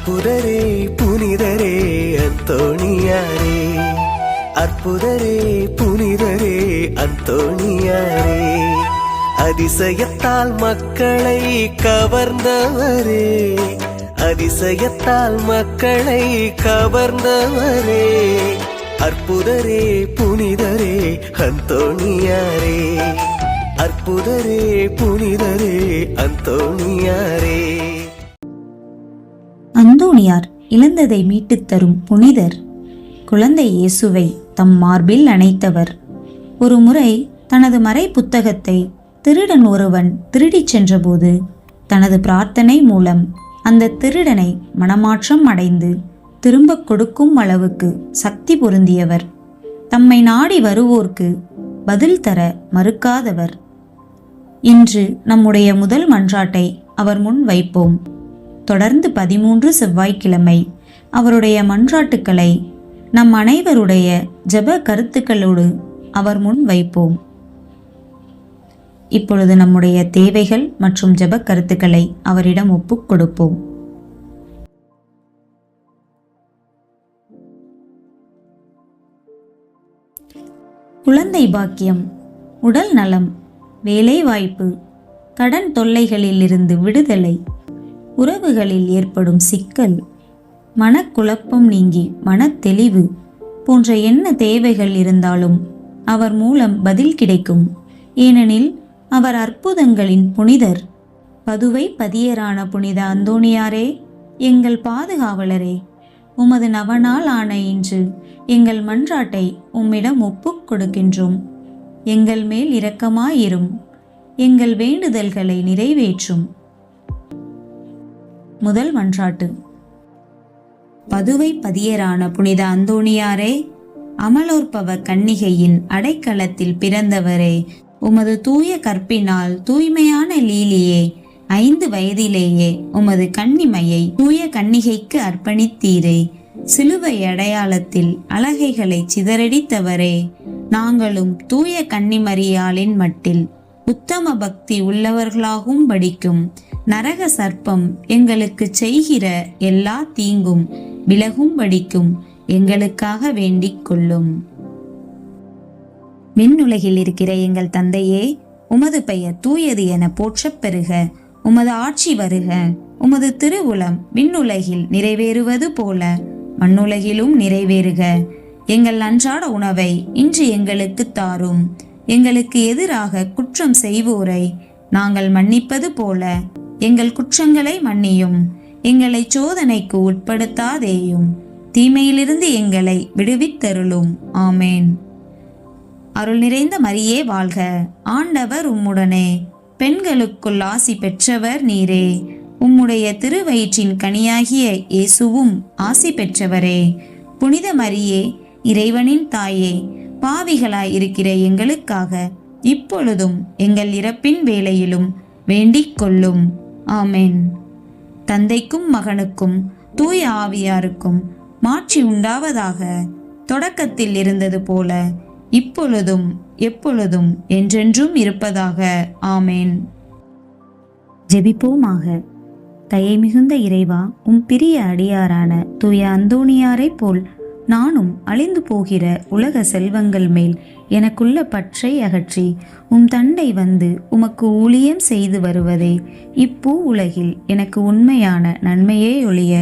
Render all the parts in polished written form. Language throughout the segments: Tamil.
அற்புதரே புனிதரே அந்தோணியாரே, அற்புதரே புனிதரே அந்தோணியாரே, அதிசயத்தால் மக்களை கவர்ந்தவரே, அதிசயத்தால் மக்களை கவர்ந்தவரே, அற்புதரே புனிதரே அந்தோணியாரே, அற்புதரே புனிதரே அந்தோணியாரே. அந்தோணியார் இழந்ததை மீட்டுத் தரும் புனிதர். குழந்தை இயேசுவை தம் மார்பில் அணைத்தவர். ஒரு முறை தனது மறை புத்தகத்தை திருடன் ஒருவன் திருடிச் சென்றபோது தனது பிரார்த்தனை மூலம் அந்த திருடனை மனமாற்றம் அடைந்து திரும்ப கொடுக்கும் அளவுக்கு சக்தி பொருந்தியவர். தம்மை நாடி வருவோர்க்கு பதில் தர மறுக்காதவர். இன்று நம்முடைய முதல் மன்றாட்டை அவர் முன் வைப்போம். தொடர்ந்து 13 செவ்வாய்க்கிழமை அவருடைய மன்றாட்டுக்களை நம் அனைவருடைய ஜெப கருத்துக்களோடு அவர் முன் வைப்போம். இப்பொழுது நம்முடைய தேவைகள் மற்றும் ஜெப கருத்துக்களை அவரிடம் ஒப்புக் கொடுப்போம். குழந்தை பாக்கியம், உடல் நலம், வேலைவாய்ப்பு, கடன் தொல்லைகளில் இருந்து விடுதலை, உறவுகளில் ஏற்படும் சிக்கல், மனக்குழப்பம் நீங்கி மனத்தெளிவு போன்ற என்ன தேவைகள் இருந்தாலும் அவர் மூலம் பதில் கிடைக்கும். ஏனெனில் அவர் அற்புதங்களின் புனிதர். பதுவை பதியரான புனித அந்தோணியாரே, எங்கள் பாதுகாவலரே, உமது நவநாள் ஆன இன்று எங்கள் மன்றாட்டை உம்மிடம் ஒப்புக் கொடுக்கின்றோம். எங்கள் மேல் இரக்கமாயிரும். எங்கள் வேண்டுதல்களை நிறைவேற்றும். முதல் மன்றாட்டு. பதுவை பதியரான புனித அந்தோணியாரே, அமலோற்பவ கன்னிகையின் அடைக்கலத்தில் பிறந்தவரே, உமது தூய கற்பினால் தூய்மையான லீலியே 5 வயதிலேயே உமது கன்னிமையை தூய கன்னிகைக்கு அர்ப்பணித்தீரே. சிலுவை அடையாளத்தில் அலகைகளை சிதறடித்தவரே, நாங்களும் தூய கன்னிமரியாளின் மட்டில் உத்தம பக்தி உள்ளவர்களாகவும் படிக்கும் நரக சர்ப்பம் எங்களுக்கு செய்கிற எல்லா தீங்கும் விலகும் படிக்கும் எங்களுக்காக வேண்டிக் கொள்ளும். விண்ணுலகில் இருக்கிற எங்கள் தந்தையே, உமது பெயர் தூயது என போற்றப் பெறுக. உமது ஆட்சி வருக. உமது திருவுளம் விண்ணுலகில் நிறைவேறுவது போல மண்ணுலகிலும் நிறைவேறுக. எங்கள் அன்றாட உணவை இன்று எங்களுக்கு தாரும். எங்களுக்கு எதிராக குற்றம் செய்வோரை நாங்கள் மன்னிப்பது போல எங்கள் குற்றங்களை மன்னியும். எங்களை சோதனைக்கு உட்படுத்தாதேயும், தீமையிலிருந்து எங்களை விடுவித்தருளும். ஆமேன். அருள் நிறைந்த மரியே வாழ்க. ஆண்டவர் உம்முடனே, பெண்களுக்குள் ஆசி பெற்றவர் நீரே. உம்முடைய திருவயிற்றின் கனியாகிய இயேசுவும் ஆசி பெற்றவரே. புனித மரியே, இறைவனின் தாயே, பாவிகளாய் இருக்கிற எங்களுக்காக இப்பொழுதும் எங்கள் இறப்பின் வேளையிலும் வேண்டிக் கொள்ளும். ஆமென். தந்தைக்கும் மகனுக்கும் தூய ஆவியாருக்கும் மாட்சி உண்டாவதாக. தொடக்கத்தில் இருந்தது போல இப்பொழுதும் எப்பொழுதும் என்றென்றும் இருப்பதாக. ஆமேன். ஜெபிப்போமாக. தயை மிகுந்த இறைவா, உம் பிரிய அடியாரான தூய அந்தோணியாரை போல் நானும் அழிந்து போகிற உலக செல்வங்கள் மேல் எனக்குள்ள பற்றை அகற்றி உம் தண்டை வந்து உமக்கு ஊழியம் செய்து வருவதே இப்பூ உலகில் எனக்கு உண்மையான நன்மையே ஒழிய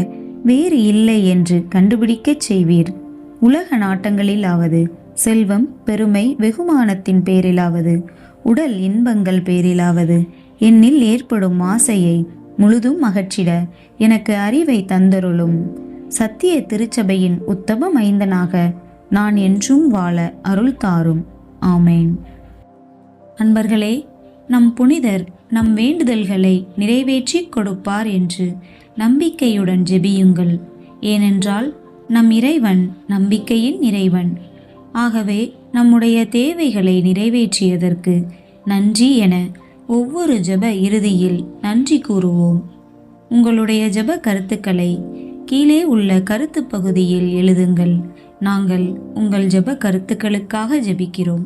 வேறு இல்லை என்று கண்டுபிடிக்கச் செய்வீர். உலக நாட்டங்களிலாவது, செல்வம் பெருமை வெகுமானத்தின் பேரிலாவது, உடல் இன்பங்கள் பேரிலாவது என்னில் ஏற்படும் ஆசையை முழுதும் அகற்றிட எனக்கு அறிவை தந்தருளும். சத்திய திருச்சபையின் உத்தம மைந்தனாக நான் என்றும் வாழ அருள் தாரும். ஆமேன். அன்பர்களே, நம் புனிதர் நம் வேண்டுதல்களை நிறைவேற்றி கொடுப்பார் என்று நம்பிக்கையுடன் ஜெபியுங்கள். ஏனென்றால் நம் இறைவன் நம்பிக்கையின் இறைவன். ஆகவே நம்முடைய தேவைகளை நிறைவேற்றியதற்கு நன்றி என ஒவ்வொரு ஜெப இறுதியில் நன்றி கூறுவோம். உங்களுடைய ஜெப கருத்துக்களை கீழே உள்ள கருத்து பகுதியில் எழுதுங்கள். நாங்கள் உங்கள் ஜெப கருத்துக்களுக்காக ஜெபிக்கிறோம்.